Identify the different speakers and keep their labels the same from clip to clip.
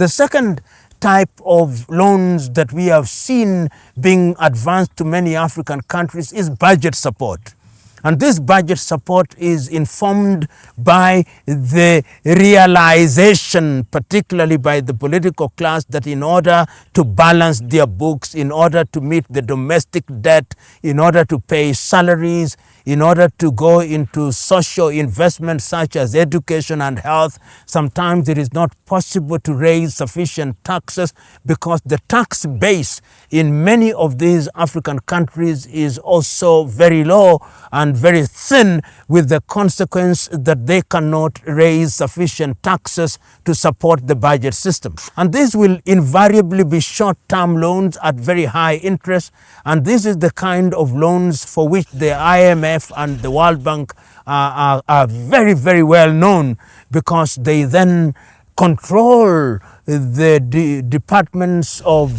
Speaker 1: The second type of loans that we have seen being advanced to many African countries is budget support. And this budget support is informed by the realization, particularly by the political class, that in order to balance their books, in order to meet the domestic debt, in order to pay salaries, in order to go into social investments such as education and health, sometimes it is not possible to raise sufficient taxes because the tax base in many of these African countries is also very low and very thin, with the consequence that they cannot raise sufficient taxes to support the budget system. And this will invariably be short-term loans at very high interest, and this is the kind of loans for which the IMF and the World Bank are very, very well known, because they then control the departments of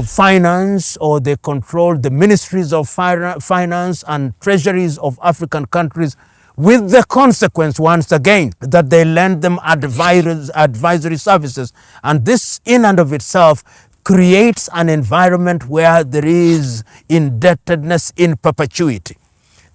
Speaker 1: finance, or they control the ministries of finance and treasuries of African countries, with the consequence, once again, that they lend them advisory services. And this in and of itself creates an environment where there is indebtedness in perpetuity.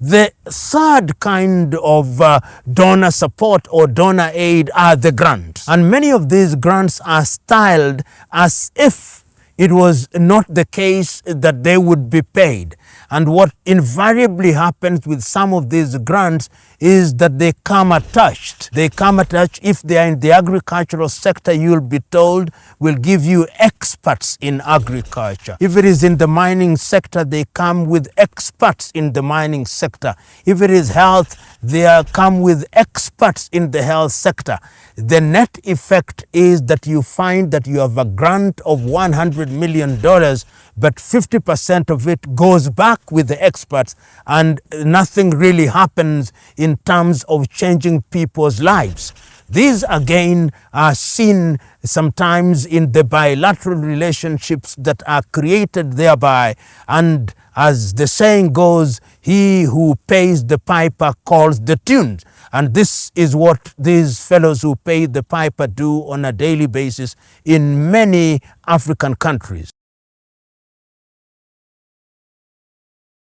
Speaker 1: The third kind of donor support or donor aid are the grants. And many of these grants are styled as if it was not the case that they would be paid. And what invariably happens with some of these grants is that they come attached. They come attached. If they are in the agricultural sector, you'll be told, we'll give you experts in agriculture. If it is in the mining sector, they come with experts in the mining sector. If it is health, they come with experts in the health sector. The net effect is that you find that you have a grant of $100 million, but 50% of it goes back with the experts, and nothing really happens in terms of changing people's lives. These again are seen sometimes in the bilateral relationships that are created thereby, and as the saying goes, he who pays the piper calls the tune. And this is what these fellows who pay the piper do on a daily basis in many African countries.